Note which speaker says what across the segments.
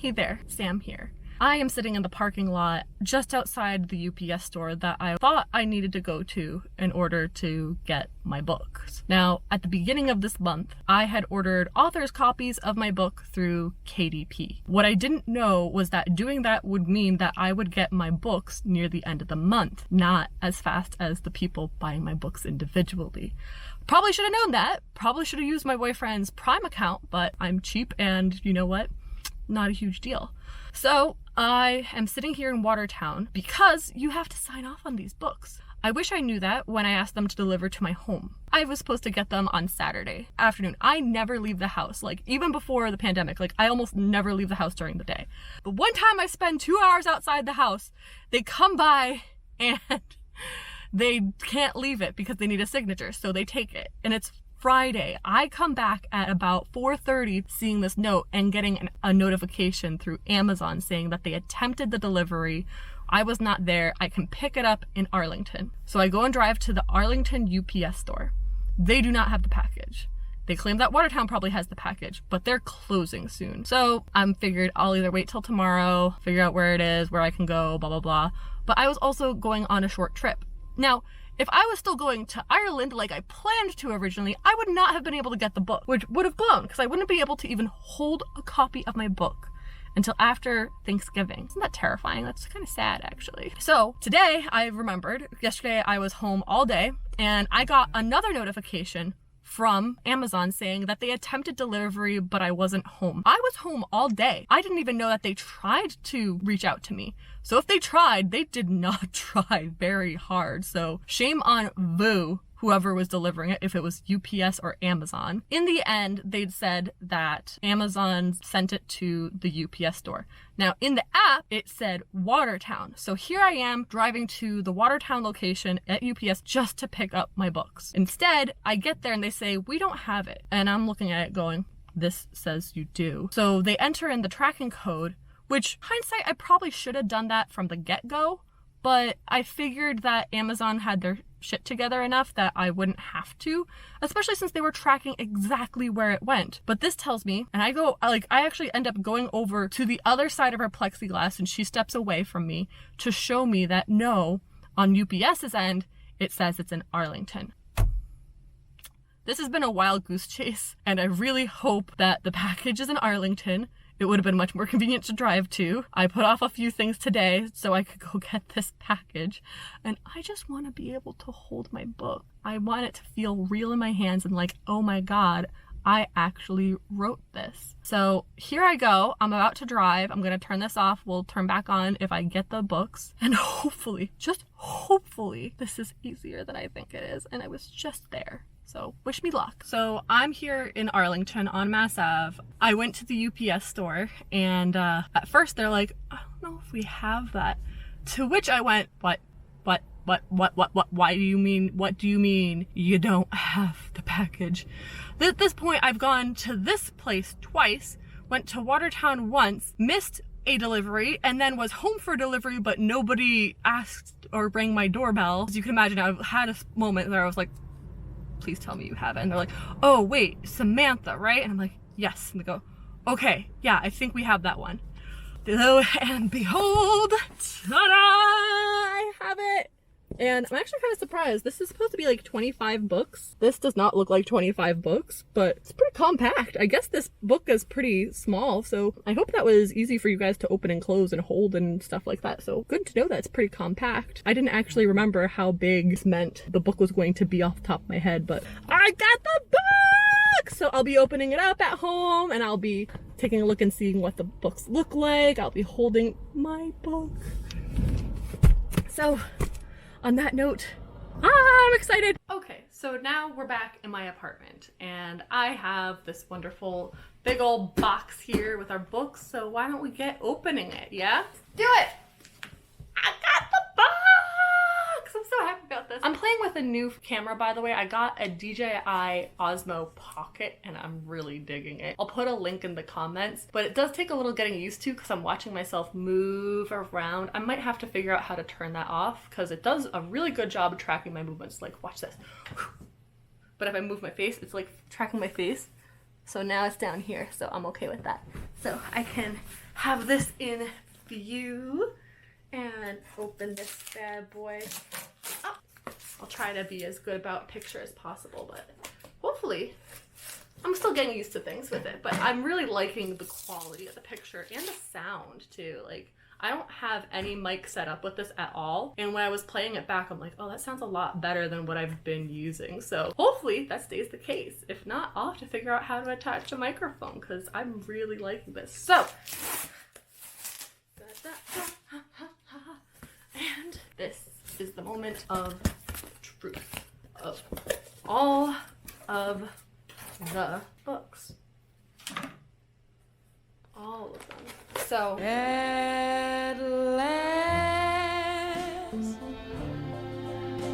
Speaker 1: Hey there, Sam here. I am sitting in the parking lot just outside the UPS store that I thought I needed to go to in order to get my books. Now, at the beginning of this month, I had ordered author's copies of my book through KDP. What I didn't know was that doing that would mean that I would get my books near the end of the month, not as fast as the people buying my books individually. Probably should have known that. Probably should have used my boyfriend's Prime account, but I'm cheap and you know what? Not a huge deal. So I am sitting here in Watertown because you have to sign off on these books. I wish I knew that when I asked them to deliver to my home. I was supposed to get them on Saturday afternoon. I never leave the house, like even before the pandemic, like I almost never leave the house during the day. But one time I spend 2 hours outside the house, they come by and they can't leave it because they need a signature, so they take it. And it's Friday. I come back at about 4:30 seeing this note and getting a notification through Amazon saying that they attempted the delivery. I was not there. I can pick it up in Arlington. So I go and drive to the Arlington UPS store. They do not have the package. They claim that Watertown probably has the package, but they're closing soon. So I'm figured I'll either wait till tomorrow, figure out where it is, where I can go, blah, blah, blah. But I was also going on a short trip. Now, if I was still going to Ireland like I planned to originally, I would not have been able to get the book, which would have blown because I wouldn't be able to even hold a copy of my book until after Thanksgiving. Isn't that terrifying? That's kind of sad, actually. So today I remembered, yesterday I was home all day and I got another notification from Amazon saying that they attempted delivery, but I wasn't home. I was home all day. I didn't even know that they tried to reach out to me. So if they tried, they did not try very hard. So shame on Voo, whoever was delivering it, if it was UPS or Amazon. In the end, they'd said that Amazon sent it to the UPS store. Now, in the app, it said Watertown. So here I am driving to the Watertown location at UPS just to pick up my books. Instead, I get there and they say, we don't have it. And I'm looking at it going, this says you do. So they enter in the tracking code, which hindsight, I probably should have done that from the get-go, but I figured that Amazon had their shit together enough that I wouldn't have to, especially since they were tracking exactly where it went. But this tells me, and I actually end up going over to the other side of her plexiglass and she steps away from me to show me that no, on UPS's end, it says it's in Arlington. This has been a wild goose chase, and I really hope that the package is in Arlington. It would have been much more convenient to drive to. I put off a few things today so I could go get this package. And I just want to be able to hold my book. I want it to feel real in my hands and like, oh my God, I actually wrote this. So here I go. I'm about to drive. I'm going to turn this off. We'll turn back on if I get the books. And hopefully, just hopefully, this is easier than I think it is. And I was just there. So wish me luck. So I'm here in Arlington on Mass Ave. I went to the UPS store and at first they're like, I don't know if we have that. To which I went, what, why do you mean, what do you mean you don't have the package? At this point, I've gone to this place twice, went to Watertown once, missed a delivery, and then was home for delivery, but nobody asked or rang my doorbell. As you can imagine, I've had a moment where I was like, please tell me you have it. And they're like, oh wait, Samantha, right? And I'm like, yes. And they go, okay, yeah, I think we have that one. Lo and behold, ta-da, I have it. And I'm actually kind of surprised. This is supposed to be like 25 books. This does not look like 25 books, but it's pretty compact. I guess this book is pretty small, so I hope that was easy for you guys to open and close and hold and stuff like that. So good to know that it's pretty compact. I didn't actually remember how big this meant the book was going to be off the top of my head, but I got the book! So I'll be opening it up at home and I'll be taking a look and seeing what the books look like. I'll be holding my book. So on that note, I'm excited. Okay, so now we're back in my apartment and I have this wonderful big old box here with our books. So why don't we get opening it, yeah? Do it! I got the box! I'm so happy about this. I'm playing with a new camera, by the way. I got a DJI Osmo Pocket and I'm really digging it. I'll put a link in the comments, but it does take a little getting used to because I'm watching myself move around. I might have to figure out how to turn that off because it does a really good job of tracking my movements. Like, watch this. But if I move my face, it's like tracking my face. So now it's down here, so I'm okay with that. So I can have this in view and open this bad boy up. I'll try to be as good about picture as possible, but hopefully I'm still getting used to things with it. But I'm really liking the quality of the picture and the sound too. Like, I don't have any mic set up with this at all. And when I was playing it back, I'm like, oh, that sounds a lot better than what I've been using. So hopefully that stays the case. If not, I'll have to figure out how to attach a microphone because I'm really liking this. So, and this is the moment of truth of all of the books. All of them. So, at last,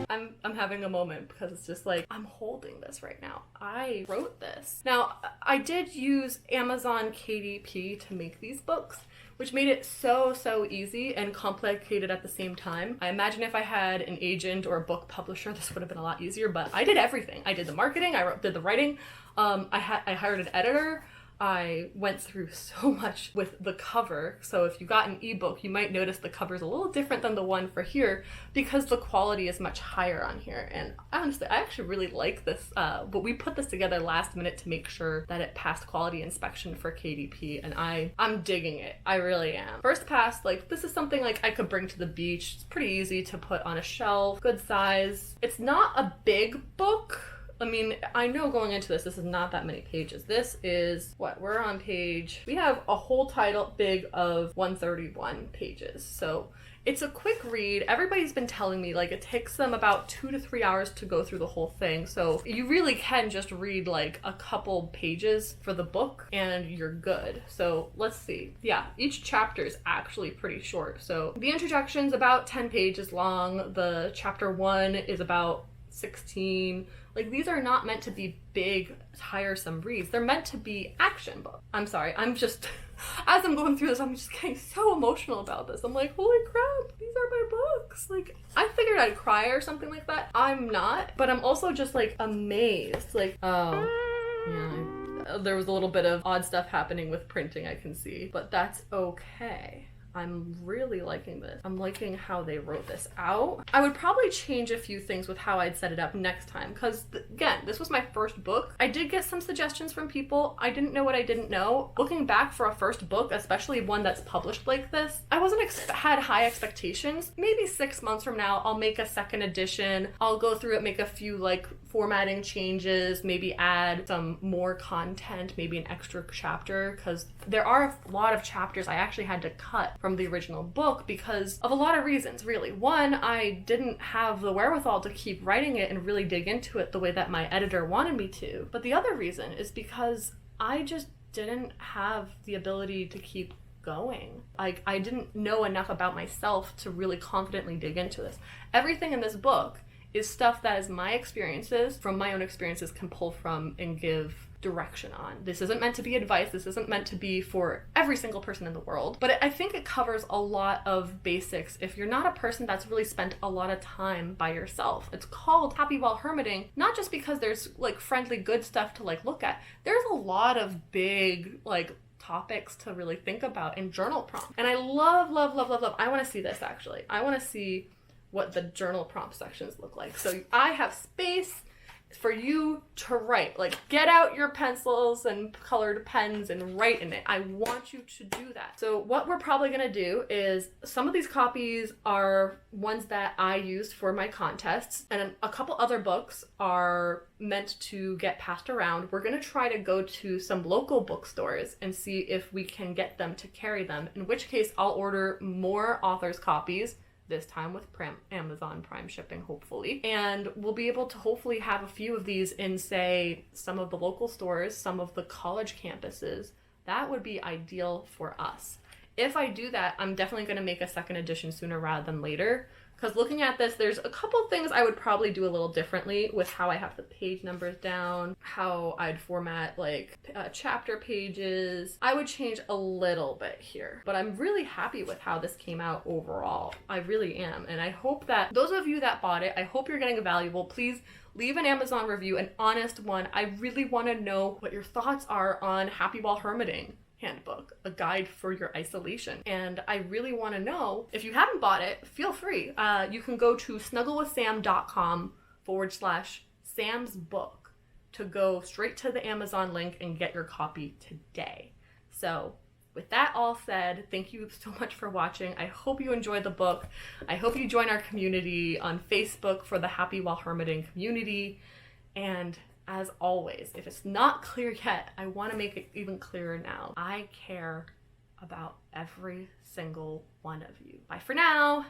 Speaker 1: I'm having a moment because it's just like, I'm holding this right now. I wrote this. Now, I did use Amazon KDP to make these books, which made it so easy and complicated at the same time. I imagine if I had an agent or a book publisher, this would have been a lot easier, but I did everything. I did the marketing, did the writing, I hired an editor. I went through so much with the cover. So if you got an ebook, you might notice the cover's a little different than the one for here because the quality is much higher on here. And honestly, I actually really like this, but we put this together last minute to make sure that it passed quality inspection for KDP, and I'm digging it. I really am. First pass, like, this is something like I could bring to the beach. It's pretty easy to put on a shelf, good size. It's not a big book. I mean, I know going into this is not that many pages. This is, we're on page, we have a whole title big of 131 pages. So it's a quick read. Everybody's been telling me, like, it takes them about 2 to 3 hours to go through the whole thing. So you really can just read, like, a couple pages for the book and you're good. So let's see. Yeah, each chapter is actually pretty short. So the introduction's about 10 pages long. The chapter 1 is about 16. Like, these are not meant to be big, tiresome reads. They're meant to be action books. I'm sorry, I'm just, as I'm going through this, I'm just getting so emotional about this. I'm like, holy crap, these are my books. Like, I figured I'd cry or something like that. I'm not, but I'm also just, like, amazed. Like, oh, yeah, there was a little bit of odd stuff happening with printing, I can see, but that's okay. I'm really liking this. I'm liking how they wrote this out. I would probably change a few things with how I'd set it up next time because, again, this was my first book. I did get some suggestions from people. I didn't know what I didn't know. Looking back for a first book, especially one that's published like this, I had high expectations. Maybe 6 months from now, I'll make a second edition. I'll go through it, make a few, like, formatting changes, maybe add some more content, maybe an extra chapter, because there are a lot of chapters I actually had to cut from the original book because of a lot of reasons, really. One, I didn't have the wherewithal to keep writing it and really dig into it the way that my editor wanted me to. But the other reason is because I just didn't have the ability to keep going. Like, I didn't know enough about myself to really confidently dig into this. Everything in this book is stuff that is my experiences, from my own experiences, can pull from and give direction on. This isn't meant to be advice. This isn't meant to be for every single person in the world. But I think it covers a lot of basics if you're not a person that's really spent a lot of time by yourself. It's called Happy While Hermiting, not just because there's, like, friendly good stuff to, like, look at. There's a lot of big, like, topics to really think about in journal prompts. And I love. I want to see this, actually. I want to see what the journal prompt sections look like. So I have space for you to write. Like, get out your pencils and colored pens and write in it. I want you to do that. So what we're probably gonna do is, some of these copies are ones that I used for my contests, and a couple other books are meant to get passed around. We're gonna try to go to some local bookstores and see if we can get them to carry them, in which case I'll order more authors' copies, this time with Amazon Prime shipping, hopefully. And we'll be able to hopefully have a few of these in, say, some of the local stores, some of the college campuses. That would be ideal for us. If I do that, I'm definitely going to make a second edition sooner rather than later. Because looking at this, there's a couple things I would probably do a little differently with how I have the page numbers down, how I'd format, like, chapter pages. I would change a little bit here, but I'm really happy with how this came out overall. I really am. And I hope that those of you that bought it, I hope you're getting valuable. Please leave an Amazon review, an honest one. I really want to know what your thoughts are on Happy While Hermiting. handbook, a guide for your isolation. And I really want to know, if you haven't bought it, feel free. You can go to snugglewithsam.com/Sam's book to go straight to the Amazon link and get your copy today. So with that all said, thank you so much for watching. I hope you enjoyed the book. I hope you join our community on Facebook for the Happy While Hermiting community. And as always, if it's not clear yet, I want to make it even clearer now. I care about every single one of you. Bye for now.